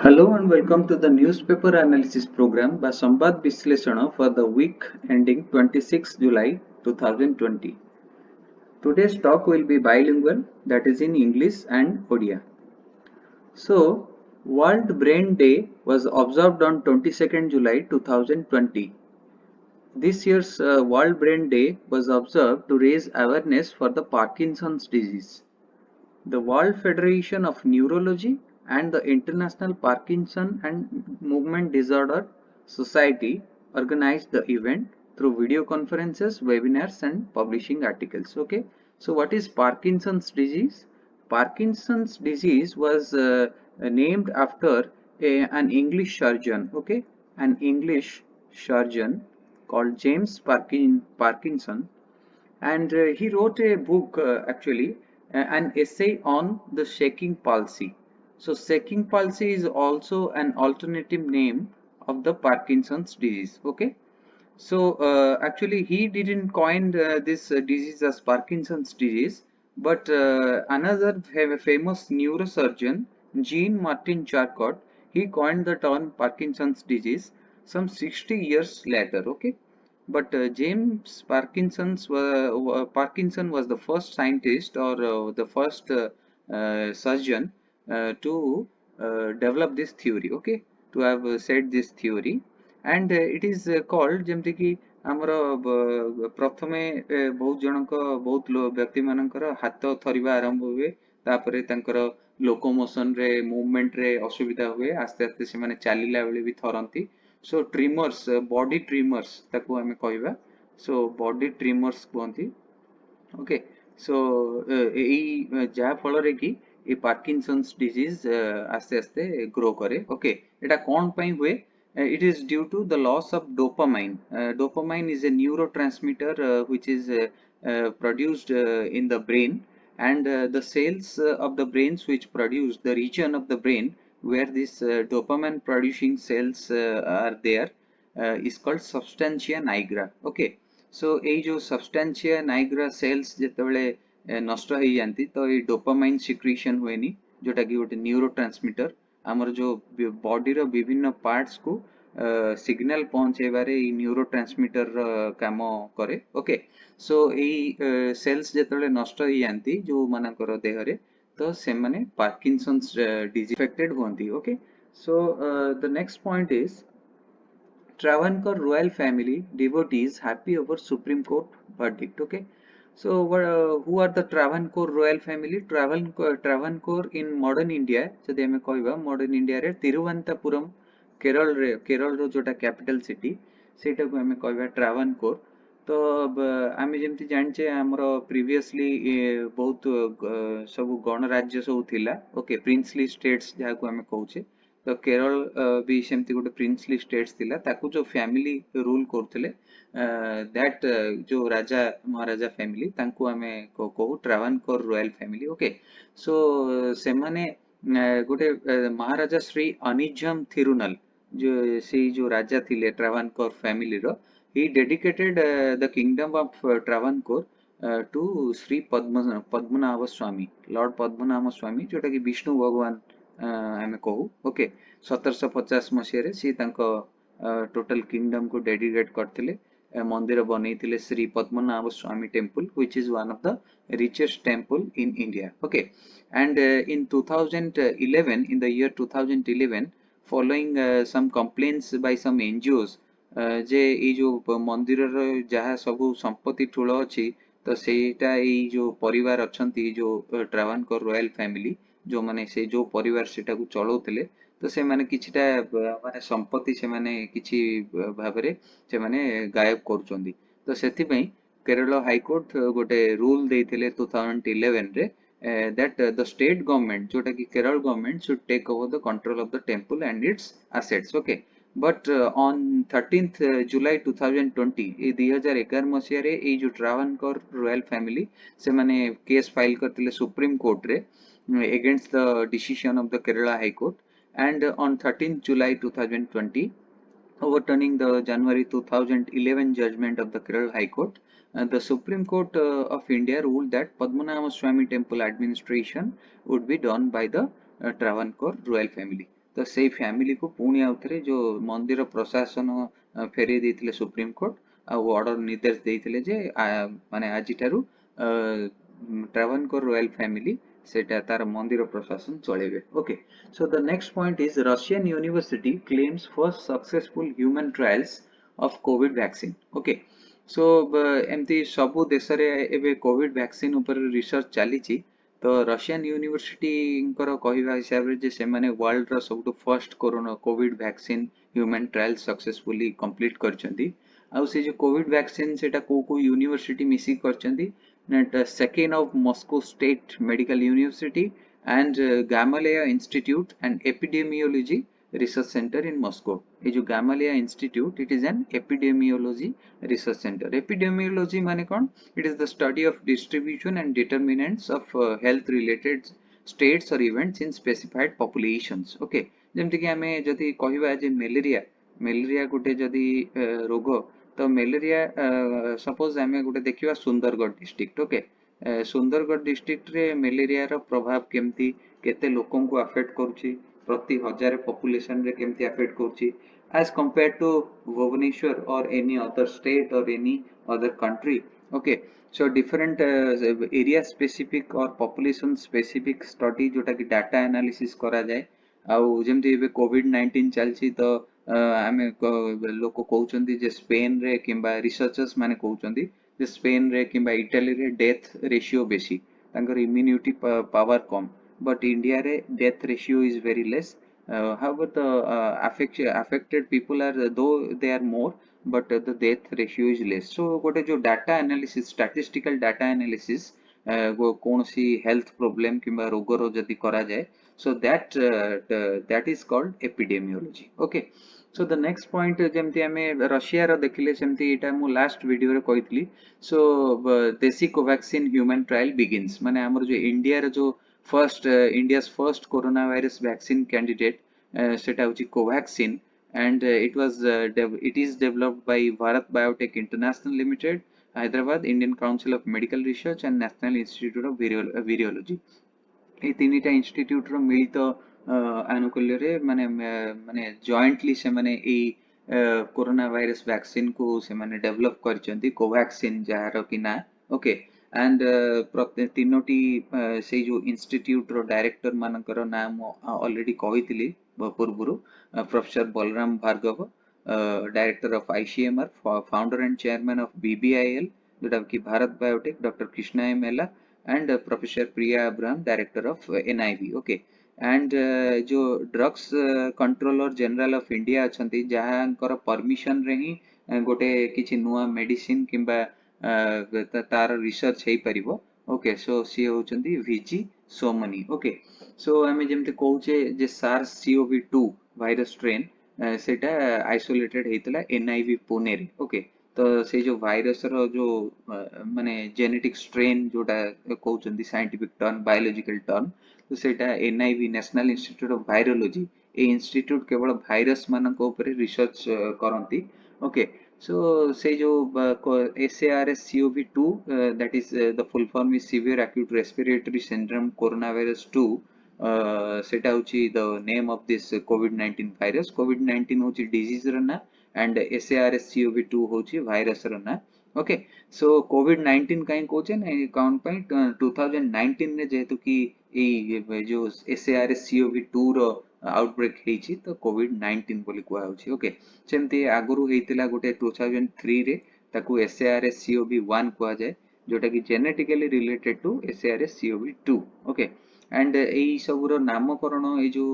Hello and welcome to the newspaper analysis program by Sambad Visleshana for the week ending 26 July 2020. Today's talk will be bilingual, that is in English and Odia. So, World Brain Day was observed on 22nd July 2020. This year's World Brain Day was observed to raise awareness for the Parkinson's disease. The World Federation of Neurology and the International Parkinson and Movement Disorder Society organized the event through video conferences, webinars, and publishing articles. Okay, so what is Parkinson's disease? Parkinson's disease was named after an English surgeon. Okay, an English surgeon called James Parkinson, and he wrote a book actually, an essay on the shaking palsy. So shaking palsy is also an alternative name of the Parkinson's disease. Okay, so actually he didn't coin this disease as Parkinson's disease, but another famous neurosurgeon, Jean Martin Charcot, he coined the term Parkinson's disease some 60 years later. Okay, but James Parkinson was the first scientist or the first surgeon to develop this theory. Okay, to have said this theory, and it is called ଯେମିତି କି ଆମର ପ୍ରଥମେ ବହୁତ ଜଣଙ୍କ ବହୁତ ବ୍ୟକ୍ତି ମାନଙ୍କର ହାତ ଥରିବା ଆରମ୍ଭ ହୁଏ, ତାପରେ ତାଙ୍କର ଲୋକୋମୋସନ ରେ ମୁଭମେଣ୍ଟ ରେ ଅସୁବିଧା ହୁଏ, ଆସ୍ତେ ଆସ୍ତେ ସେମାନେ ଚାଲିଲା ବେଳେ ବି ଥରନ୍ତି। So tremors, body tremors ତାକୁ ଆମେ କହିବା, so body tremors କୁହନ୍ତି। ओके, सो एई जा फଳରେ कि ए पार्किंसंस डिजीज आस्ते आस्ते ग्रो करे। ओके, एटा कोन पई हुए? It is due to the loss of dopamine. Dopamine is a neurotransmitter which is produced in the brain, and the cells of the brains which produce the region of the brain where this dopamine producing cells are there is called substantia nigra. Okay, सो एई जो substantia Niagara sales जेतेबेले नष्ट हो जाती तो ये dopamine secretion हुएनी, जोटा कि गोटे neurotransmitter आमर जो बॉडी रो विभिन्न पार्ट्स को सिग्नल पहुंचेबारे ई न्यूरोट्रांसमीटर काम करे। ओके, सो एई सेल्स जेतेबेले नष्ट हो जाती जो मानकर देह रे, तो से माने पार्किंसंस डिजीज अफेक्टेड होंती। Okay, so the next point is Travancore royal family devotees happy over Supreme Court verdict. Okay, so who are the Travancore royal family? Travancore in modern India, so they may call modern India re Tiruvananthapuram, Kerala ro जोटा capital city, सेटा को हमें कहबा Travancore। तो आमे जेमति जानचे हमरो previously बहुत सब गणराज्य सब थिला। ओके, प्रिंसली स्टेट्स जहा को हमें कहूचे, तो केरल भी सेमती गोटे प्रिंसली स्टेट्स थिला, ताकू जो फैमिली रूल करथिले दैट जो राजा महाराजा फैमिली तांकू हमें कहू ट्रावनकोर रॉयल फैमिली। ओके, सो से माने गोटे महाराजा श्री अनिजम थिरुनल जो सी जो राजा थिले ट्रावनकोर फैमिली रो, he dedicated the kingdom of Travancore to Sri Padmanabha Swami, Lord Padmanabha Swami, जोटा कि विष्णु भगवान आमे कहू। ओके, 1750 मसीह सी टोटल किंगडम को डेडिकेट करथिले, मंदिर बनैथिले श्री पद्मनाभ स्वामी temple which is one of the richest temple in India. Okay, and in 2011, in the year 2011, following some complaints by some NGOs जे ये जो मंदिर जहाँ सब संपत्ति ठूल अच्छी, तो सेटा ये जो परिवार अछंती जो ट्रावनकोर रॉयल फैमिली जो माने से जो परिवार सेटा को चलाउथिले, तो से माने किछिटा माने संपत्ति से माने किछि भाबरे से माने गायब करूचंदी। तो सेथि पई केरल हाई कोर्ट गोटे रूल देथिले 2011 रे, that the state government जोटा कि Kerala government should take over the control of the temple and its assets. Okay, but on 13th July 2020 ए 2011 मसिया रे ए जो ट्रावनकोर रॉयल फैमिली से माने केस फाइल करथिले सुप्रीम कोर्ट रे against the decision of the Kerala High Court, and on 13th July 2020, overturning the January 2011 judgment of the Kerala High Court, the Supreme Court of India ruled that Padmanabha Swami temple administration would be done by the Travancore royal family. तो से family को पुणी आउ थे जो मंदिर प्रशासन फेरे देथिले सुप्रीम कोर्ट आ ऑर्डर निर्देश देथिले जे माने आज ठारू ट्रावनकोर रॉयल फैमिली सेटा तार मंदिर प्रशासन चलेबे okay so the next point is Russian university claims first successful human trials of Covid vaccine okay so एमती सबु देश रे एबे कोविड वैक्सीन ऊपर रिसर्च चली तो रशियन यूनिवर्सिटी कहवा हिसाब रे जे से माने वर्ल्ड रो सबटु first corona COVID vaccine human trial successfully complete करचंदी आउ से जो कोविड वैक्सीन सेटा को यूनिवर्सिटी मिसी करचंदी second of Moscow State Medical University and Gamaleya Institute and Epidemiology Research Center in Moscow. ये जो Gamaleya Institute, it is an epidemiology research center. Epidemiology माने कौन? It is the study of distribution and determinants of health related states or events in specified populations. Okay. ଯେମିତି କି ଆମେ ଯଦି କହିବା ଯେ ମେଲେରିଆ ଗୋଟେ ଯଦି ରୋଗ तो मेलेरिया सपोज आम गोटे देखा Sundargarh district okay Sundargarh district रे मेलेरिया रो प्रभाव केमती केते लोकों को अफेक्ट करूची प्रति हजार पॉपुलेशन रे केमती अफेक्ट करूची as compared to Bhubaneswar or any other state or any other country okay so different area specific or population specific study जोटा कि data analysis करा जाए आउ जेमती एबे कोविड-19 चलची तो आमे लोक कहउचंदी जे स्पेन रे किंबा रिसर्चर्स माने कहउचंदी जे स्पेन रे किंबा इटली रे डेथ रेशियो बेसी तांकर इम्यूनिटी पावर कम बट इंडिया रे death ratio is very less however the affected people are though they are more but the death ratio is less so गोटे जो data analysis statistical data analysis कौन सी health problem किंबा रोगर जदि करा जाए so that is called epidemiology okay so the next point जेमती आमे Russia रो देखिले सेमती एटा मु लास्ट वीडियो रे कहितली so देसी कोवैक्सीन ह्यूमन ट्रायल बिगिंस माने हमर जो इंडिया रे जो first India's first corona virus vaccine candidate सेटा होची Covaxin and it is developed by Bharat Biotech International Limited Hyderabad Indian Council of Medical Research and National Institute of Virology এই তিনিটা ইনস্টিट्यूट रो मिलित आनुकूल्य रे माने माने जॉइंटली से माने এই कोरोना वायरस वैक्सीन को से माने डेवलप करचंती कोवैक्सीन जहार कि ना ओके एंड तीनोटी से जो इंस्टीट्यूट रो डायरेक्टर मानकर नाम ऑलरेडी कहितली पूर्वरु professor Balram Bhargava director of ICMR founder and chairman of BBIL जोटा कि Bharat biotech doctor Krishna M Ella and Professor Priya Abraham, Director of NIV. Okay, and जो drugs controller general of India अछंती जहांकर परमिशन रे ही गोटे किछि नुआ मेडिसिन किंबा तार रिसर्च हेई परिबो ओके सो सी होचंती वीजी सोमनी ओके सो हमें जेमते कहूचे जे सार्स CoV-2 वायरस स्ट्रेन सेटा आइसोलेटेड हेतला NIV पुणे रे ओके तो से जो वायरस रो जो माने जेनेटिक स्ट्रेन जोटा कहउचंदी साइंटिफिक टर्म बायोलॉजिकल टर्म तो सेटा NIV national institute of virology A institute केवल वायरस मानक ऊपर रिसर्च करंती ओके सो से जो SARS CoV-2 that is the full form is severe acute respiratory syndrome coronavirus 2 सेटा होची the name of this covid virus कोविड-19 होची डिजीज र ना and SARS CoV-2 होची वायरस र ना ओके सो कोविड-19 काई कोचे ना काउंट पॉइंट 2019 ने जेतु कि ए जो SARS CoV-2 रो आउटब्रेक हेची तो कोविड-19 बोली कुआ होची ओके सेमती आगुरु हेतिला गोटे 2003 रे ताकू SARS CoV-1 कुआ जाय जोटा कि genetically related to SARS CoV-2 okay and एई सबुरो नामकरण ए जो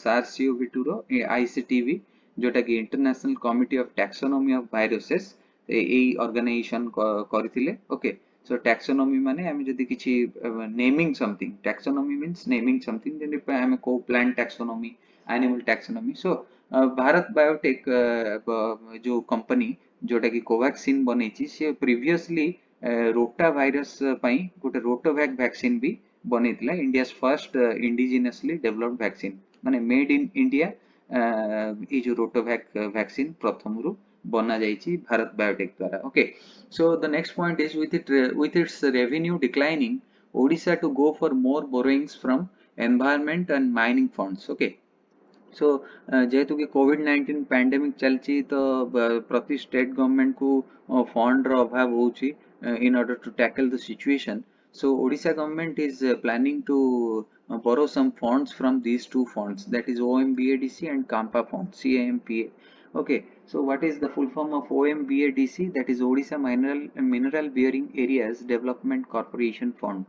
SARS CoV-2 रो ICTV जोटा कि international committee of taxonomy of viruses एई ऑर्गेनाइजेशन करथिले ओके सो टैक्सोनॉमी माने हम जदी किछि naming something taxonomy means naming something जेने पे हम को plant taxonomy animal taxonomy so Bharat biotech जो कंपनी जोटा कि कोवैक्सीन बनेछि से प्रीवियसली रोटा वायरस पई गोटे रोटोवैक वैक्सीन भी बनेतिला इंडिया's फर्स्ट इंडिजिनियसली डेवलप्ड वैक्सीन माने मेड इन इंडिया ये जो रोटोवैक वैक्सीन प्रथमरु बना जाइछि भारत बायोटेक द्वारा okay so the next point is with its revenue declining Odisha to go for more borrowings from environment and mining funds okay सो जेहेतु कि कोविड-19 pandemic चलची तो प्रति स्टेट गवर्नमेंट को फंड रो अभाव होची in order to tackle the situation. So Odisha government is planning to borrow some funds from these two funds, that is OMBADC and CAMPA fund, CAMPA. Okay, so what is the full form of OMBADC? That is Odisha Mineral Bearing Areas Development Corporation Fund,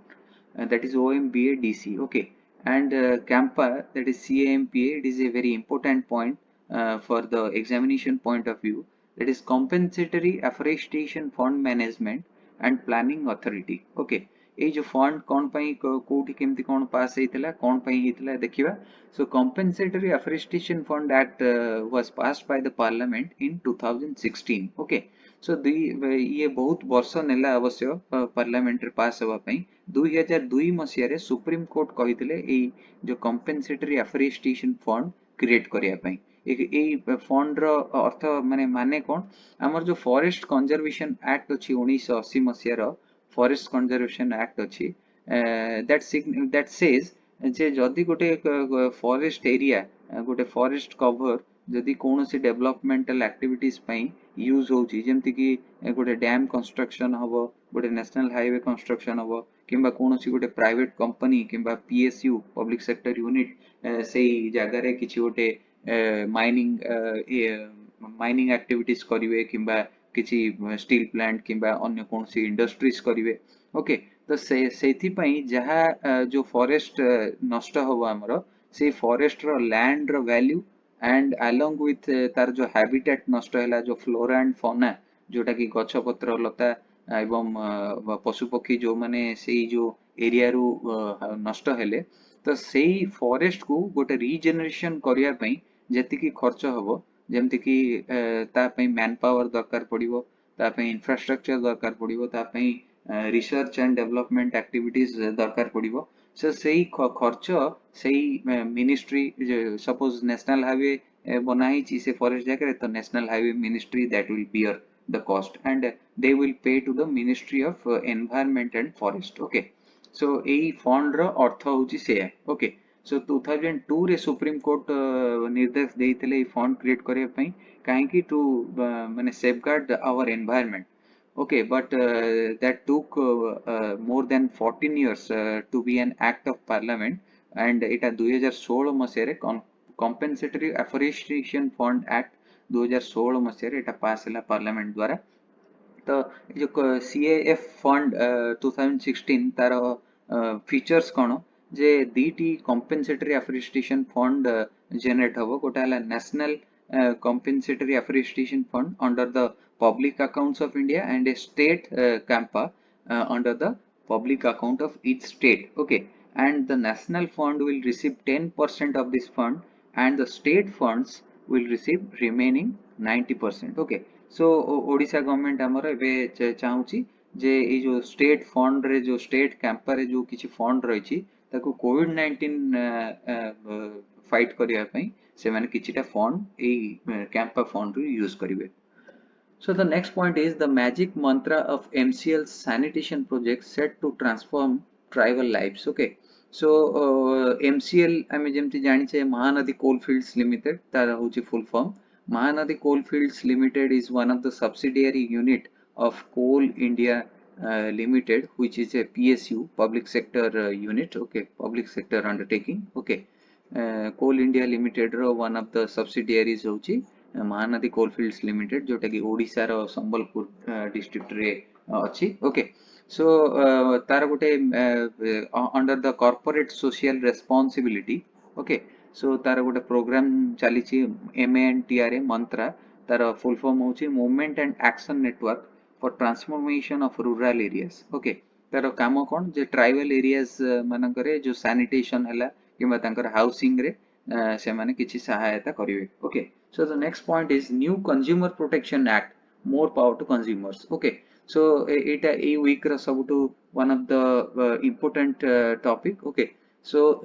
that is OMBADC. Okay, and CAMPA, that is CAMPA, it is a very important point for the examination point of view. That is Compensatory Afforestation Fund Management and Planning Authority. Okay, ये जो fund कौन पाई कोठी केमती कौन पास हेतिला कौन पाई हेतिला देखिबा. So compensatory afforestation fund act was passed by the parliament in 2016. Okay, so ये बहुत वर्ष नेला अवश्य पार्लियामेंट रे पास हेबा पई 2002 मसिया रे सुप्रीम कोर्ट कहितले ए जो compensatory afforestation fund क्रिएट करिया पई. ए फंड रो अर्थ माने कोन हमर जो फॉरेस्ट कंजर्वेशन एक्ट अछि 1980 मसिया रो फॉरेस्ट कंजर्वेशन एक्ट अछि that says जे जदि गोटे फॉरेस्ट एरिया गोटे फॉरेस्ट कवर जदि कोनोसी डेवलपमेंटल एक्टिविटीज पई यूज होची जेमति कि गोटे डैम कंस्ट्रक्शन हबो गोटे नेशनल हाईवे कंस्ट्रक्शन हबो किंबा कोनोसी गोटे प्राइवेट कंपनी किंबा पीएसयू पब्लिक सेक्टर यूनिट सेई जागा रे किछि गोटे माइनिंग एक्टिविटीज करिवे किंबा किछि स्टील प्लांट किंबा अन्य कोनोसी इंडस्ट्रीज करिवे. ओके, तो सेथि पई जहा जो फॉरेस्ट नष्ट हबो हमरो से फॉरेस्ट रो लैंड रो वैल्यू एंड अलोंग विथ तार जो हैबिटेट नष्ट हैला जो फ्लोरा एंड फौना जोटा कि गछ पत्र लता एवं पशु पक्षी जो माने सेई जो एरिया रु नष्ट हेले तो सेई फॉरेस्ट को गोटे रीजनरेशन करिया पई जेति कि खर्च हबो जेमति कि ता पई मैन पावर दरकार पड़िबो ता पई इंफ्रास्ट्रक्चर दरकार पड़िबो ता पई रिसर्च एंड डेवलपमेंट एक्टिविटीज दरकार पड़िबो. सो सेई खर्च सेई मिनिस्ट्री सपोज नेशनल हाईवे बनाई ची से फॉरेस्ट जाकर तो national highway ministry that will bear the cost and they will pay to the ministry of environment and forest. Okay, so ei fund ro अर्थ होची से. ओके, सो 2002 रे सुप्रीम कोर्ट निर्देश देइतले ei fund create करिया पई काहे कि टू माने safeguard our environment. Okay, but that took more than 14 years to be an act of parliament and it 2016 Masih compensatory afforestation fund act 2016 मसीह एटा पास ହେଲା पार्लियामेंट द्वारा. तो जो CAF फंड 2016 तार फीचर्स कौन जे दीटी compensatory afforestation fund जनरेट हबो गोटा हला national compensatory afforestation fund under the public accounts of India and a state CAMPA under the public account of each state. Okay, and the national fund will receive 10% of this fund and the state funds will receive remaining 90%. Okay, so Odisha government हमर एबे चाहूची जे ए जो state fund रे जो state Campa रे जो किछि fund रहिछि ताको कोविड-19 फाइट करिया पई से माने किछिटा फंड ए कैंपा फंड रू यूज करिवे. So the next point is the magic mantra of MCL sanitation project set to transform tribal lives. Okay, so MCL आमे जेमति जानि छै महानदी coalfields limited तार होछि full form. Mahanadi Coalfields Limited is one of the subsidiary unit of Coal India Limited, which is a PSU, public sector unit. Okay, public sector undertaking. Okay, Coal India Limited ro one of the subsidiaries होछि Mahanadi Coalfields Limited जोटा कि ओडिसा रो Sambalpur district रे अछि. Okay, so तार गोटे under the corporate social responsibility. Okay, so तार गोटे programme चली MANTRA मंत्रा तार फुल फॉर्म होछि movement and action network for transformation of rural areas. Okay, तार काम कोन जे ट्राइबल एरियाज मानकरे जो सैनिटेशन हला किबा तांकर हाउसिंग रे से माने किछि सहायता करिवे. Okay, so the next point is new consumer protection act, more power to consumers. Okay, so eta a week ra sabutu one of the important topic. Okay, so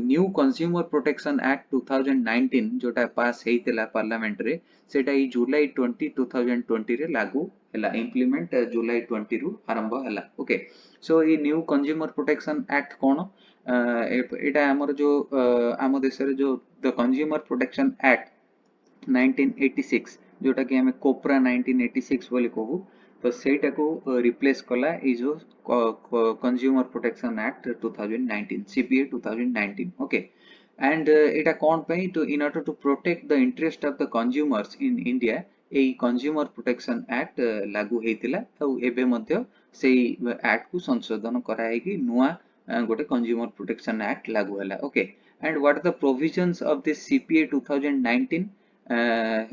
new consumer protection act 2019 जोटा पास हेइतला parliament रे सेटा ई जुलाई 20 2020 रे लागू हला implement जुलाई 20 रु आरंभ हला. Okay, सो ई new consumer protection act कोन एटा हमर जो आम देश रे जो द कंज्यूमर प्रोटेक्शन एक्ट 1986 जोटा कि हमें कोपरा 1986 बोली कहू तो सेटा को रिप्लेस कला ए जो consumer protection act 2019 CPA 2019 okay and एटा कोन पे टू in order to protect the interest of the consumers in India ए कंज्यूमर प्रोटेक्शन एक्ट लागू हेतिला तो एबे मध्ये सेई एक्ट को संशोधन कराई कि नुआ गोटे कंज्यूमर प्रोटेक्शन एक्ट लागू हला okay and what are the provisions of this CPA 2019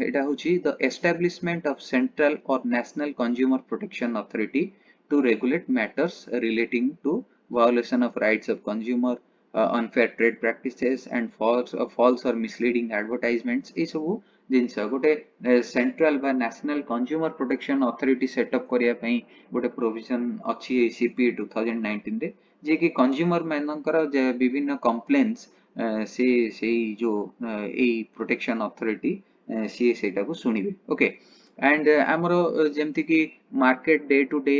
এটা হচ্ছে the establishment of central or national consumer protection authority to regulate matters relating to violation of rights of consumer, unfair trade practices and false or misleading advertisements এই ସବୁ ଜିନିଷ ଗୋଟେ central ବା national consumer protection authority set up କରିବା ପାଇଁ ଗୋଟେ provision ଅଛି ଏଇ CPA 2019 ରେ ଯେ କି consumer ମାନଙ୍କର ବିଭିନ୍ନ complaints से जो ए प्रोटेक्शन अथॉरिटी सी सेटा को सुनिबे ओके एंड हमरो जेमति कि market day to day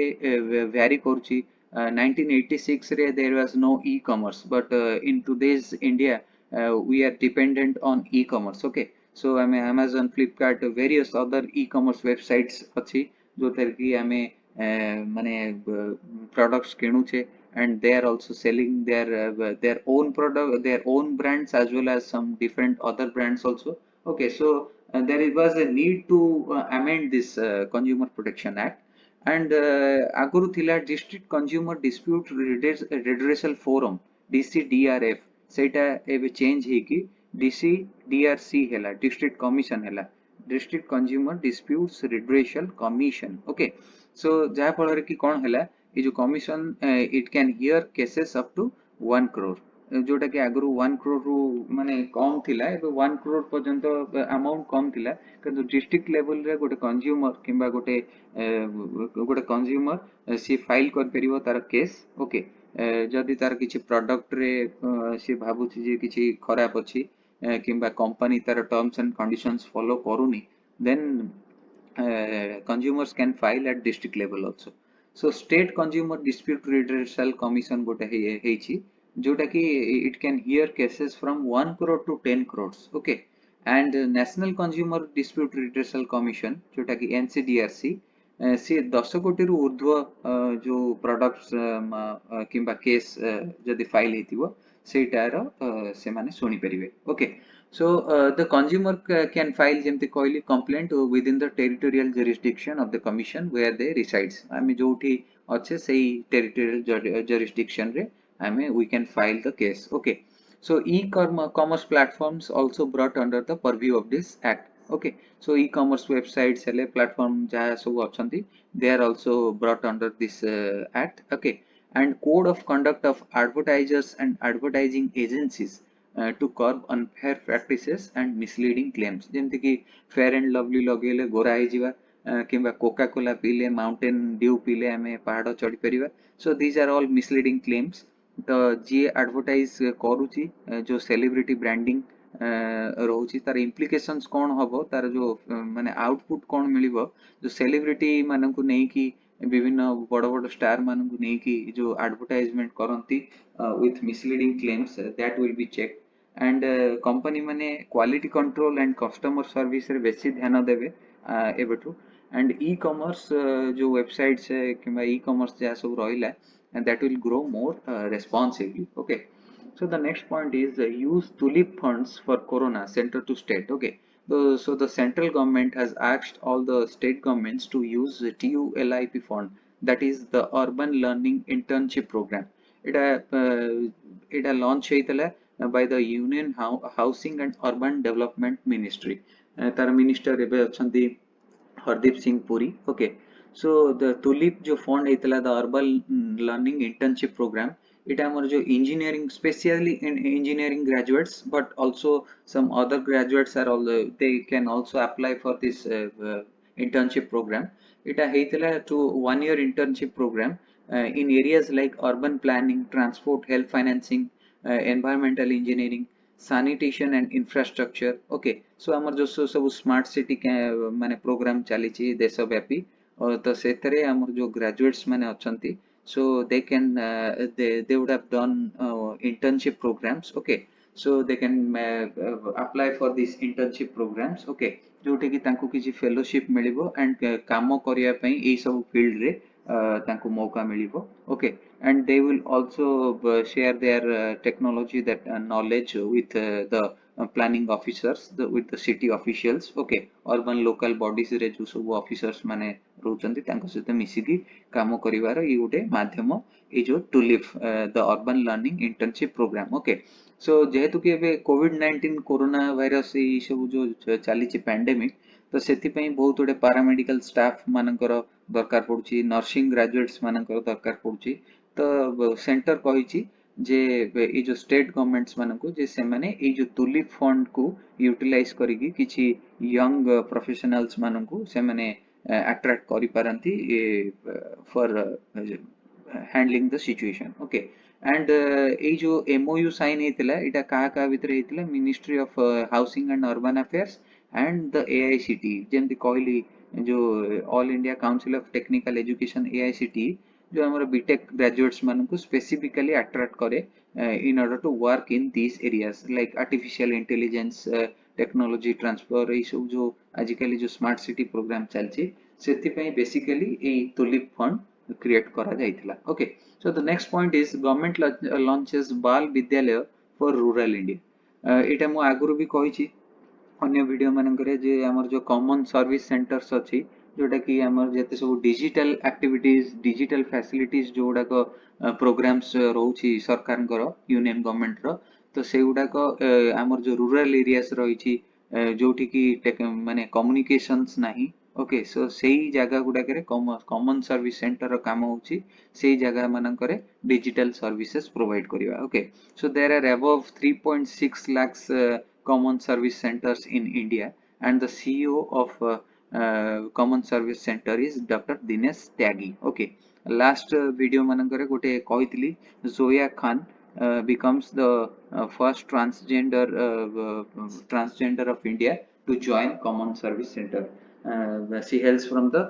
vary करछि 1986 रे there was no ecommerce but in today's India we are dependent on e-commerce okay so ame amazon flipkart various other e-commerce websites अछि जोतर कि हमें माने products किणु छे and they are also selling their own product their own brands as well as some different other brands also okay so was a need to amend this consumer protection act and aguru thila district consumer dispute redressal forum DCDRF सेटा एबे change हे कि DCDRC हैला district commission हैला district consumer disputes redressal commission okay so जहा फल रे कि कोन हैला ये जो commission it can hear cases up to 1 crore जोटा कि आगु 1 करोड़ रु माने कम थिला एबे 1 करोड़ पर्यंत अमाउंट कम थिला किंतु डिस्ट्रिक्ट लेवल रे गोटे कंज्यूमर किंबा गोटे कंज्यूमर सी फाइल कर परिबो तार केस ओके जदि तार किछि प्रोडक्ट रे सी भाबुछि जे किछि खराब अछि किंबा कंपनी तार टर्म्स एंड कंडीशंस फॉलो करूनी then consumers can file at district level also so state consumer dispute redressal commission gote heichi jota ki it can hear cases from 1 crore to 10 crores okay and national consumer dispute redressal commission jota ki NCDRC से 10 कोटी रु ऊर्ध्व जो products किंबा case जदि file हेतिबो सेटार से माने सुनी परिबे okay so the consumer can file जेमति कहली complaint within the territorial jurisdiction of the commission where they resides आमे जोठी अच्छे सही territorial jurisdiction रे आमे we can file the case okay so e-commerce platforms also brought under the purview of this act okay so e-commerce websites hele platform jaha सब अछंती they are also brought under this act okay and code of conduct of advertisers and advertising agencies to curb unfair practices and misleading claims जेमति कि fair and lovely लगेले गोरा हे जिवा किंबा Coca Cola पीले Mountain Dew पीले हमें पहाड़ चढ़ी परिबा so these are all misleading claims तो जी एडवर्टाइज करूची जो सेलिब्रिटी ब्रांडिंग रोची तार इम्प्लिकेशंस कोन हबो तार जो माने आउटपुट कोन मिलिबो जो सेलिब्रिटी मानन को नै कि विभिन्न बड़ बड़ स्टार मानन को नै कि जो advertisement करंती with misleading claims that will be checked and company माने quality control and customer service रे बेसी ध्यान देबे एबेटू and e-commerce जो वेबसाइट्स है किबा e-commerce जा सब रहिला and that will grow more responsively okay so the next point is use Tulip Funds for Corona center to state okay so the central government has asked all the state governments to use the TULIP fund that is the urban learning internship program it launch heitala by the union housing and urban development ministry tar minister ebe achanti Hardeep Singh Puri okay so the tulip जो fund हेतला the urban learning internship program it amar जो engineering specially in engineering graduates but also some other graduates are all they can also apply for this internship program it हेतला to 1 year internship program in areas like urban planning transport health financing environmental engineering sanitation and infrastructure okay so amar जो सब smart city माने programme चली देश व्यापी तो सेतरे हमर जो graduates माने अछंती so they can they would have done internship programs. Okay, so they can apply for these internship programs. Okay, जोठी कि तांको किसी फेलोशिप मिलिबो एंड काम करिया पई एई सब फील्ड रे तांको मौका मिलिबो. Okay, and they will also share their technology that knowledge with the planning officers, with the city officials. Okay, urban local bodies रे जो सब officers माने रहउचंती तांको सहित मिसिकी काम करिवार ई गुटे माध्यम ए जो TULIP the urban learning internship programme. Okay, so जेहेतु कि एबे कोविड-19 कोरोना भाइरस ई सब जो चली पैंडेमिक, तो से बहुत गुड़े पारामेडिकल स्टाफ मानकर दरकार पड़ुची, नर्सिंग ग्रेजुएट्स मानकर दरकार पड़ुची. तो सेंटर कही जे ये जो स्टेट गवर्नमेंट्स मानकु जे से माने ये जो टुलिप फंड को यूटिलाइज करिकी किछि यंग प्रोफेशनल्स मानकु से माने अट्रैक्ट करि पारंती for handling the situation. Okay, and ये जो एमओयू साइन हेतिला एटा कहा कहा भितर हेतिला ministry of housing and urban affairs and the AICTE, जेमति कहली जो all India council of technical education AICTE, जो हमारे बीटेक ग्रेजुएट्स मान को स्पेसिफिकली अट्रैक्ट करे in order to work in this areas like artificial intelligence, technology transfer, ये सब जो आजिकली जो स्मार्ट सिटी प्रोग्राम चलची से basically a TULIP fund create करा जाइथिला. Okay, so the next point is government launches Bal Vidyalaya for rural India. एटा मु आगुरु भी कहिछि अन्य वीडियो मानकरे जे हमर जो कॉमन सर्विस सेंटर्स अछि, जोटा कि हमर जेते सब डिजिटल एक्टिविटीज, डिजिटल फैसिलिटीज जोडा को प्रोग्राम्स रहउछि सरकारनकर यूनियन गवर्नमेंट रो, तो से गुडा को हमर जो रूरल एरियास रहिछि जोठी कि माने कम्युनिकेशंस नाही. ओके, सो सेही जगह गुडा करे कॉमन सर्विस सेंटर काम होछि, सेही जगह मानकरे डिजिटल सर्विसेज प्रोवाइड करिवा. Okay, so there are above 3.6 lakhs common service centers in India, and the CEO of common service center is Dr. Dinesh Tyagi. Okay, last video manankare gote कहitili Zoya Khan becomes the first transgender of India to join common service center. She hails from the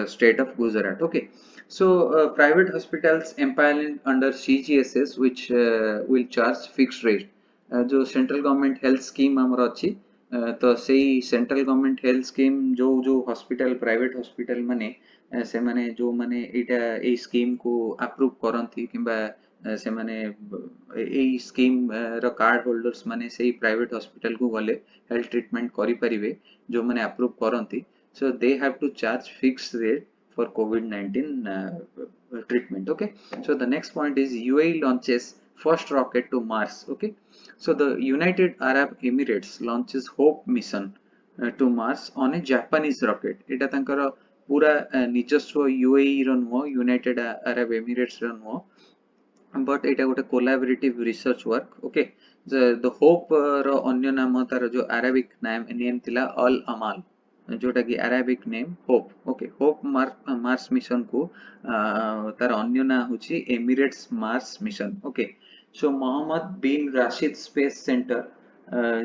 state of Gujarat. Okay, so private hospitals empaneled under CGSS which will charge fixed rate. जो central government health scheme हमर अछि, तो सेही central government health scheme जो जो hospital private hospital माने से माने जो माने एटा ए स्कीम को अप्रूव करंती किबा से माने ए स्कीम रो कार्ड होल्डर्स माने सेही प्राइवेट हॉस्पिटल को गले हेल्थ ट्रीटमेंट करि परिबे जो माने approve करंती. So they have to charge fixed rate for COVID-19 treatment. Okay, so the next point is UAE launches first rocket to Mars. Okay, so the United Arab Emirates launches Hope mission to Mars on a Japanese rocket. एटा तांकर पूरा निजस्व UAE row नुहो, United Arab Emirates row नुहो, but एटा गोटे collaborative research work. Okay, the Hope रो अन्य नाम तार जो Arabic name थिला अल अमाल, जोटा कि Arabic name hope. Okay, hope Mars mission को तार अन्य ना होची एमिरेट्स मार्स मिशन. ओके, सो मोहम्मद बिन राशिद स्पेस सेंटर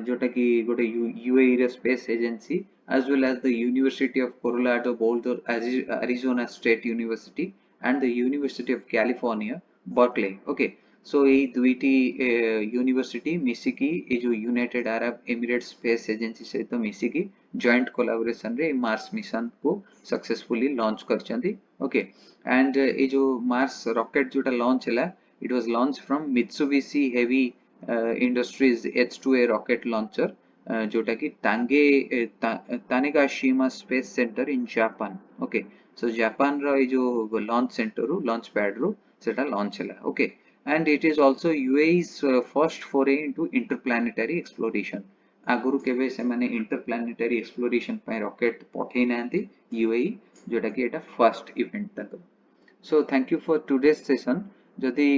जोटा कि गोटे यूएई रे space agency as well as the University of Colorado Boulder, Arizona State University and the University of California Berkeley. Okay, so ये दुईटी यूनिवर्सिटी मिसिकी ये जो United Arab Emirates space agency सहित मिसिकी जॉइंट कोलैबोरेशन रे मार्स मिशन को successfully launch करचंदी. Okay, and ये जो मार्स रॉकेट जोटा लॉन्च हैला, it was launch from Mitsubishi heavy industries H2A rocket launcher जोटा कि Tanegashima space centre in Japan. Okay, so Japan रो ये जो लॉन्च सेंटर रो लॉन्च पैड रो सेटा लॉन्च हैला. Okay, and it is also UAE's first foray into interplanetary exploration. आगुरु केबे से माने इंटरप्लानेटरी एक्सप्लोरेशन पे रॉकेट पठेई नांती UAE, जोटा कि एटा फर्स्ट इवेंट तक. So thank you for today's session. जदि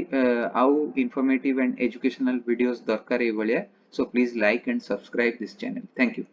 आउ इंफॉर्मेटिव एंड एजुकेशनल वीडियोस दरकार ए भलिया, so please like and subscribe this channel. Thank you.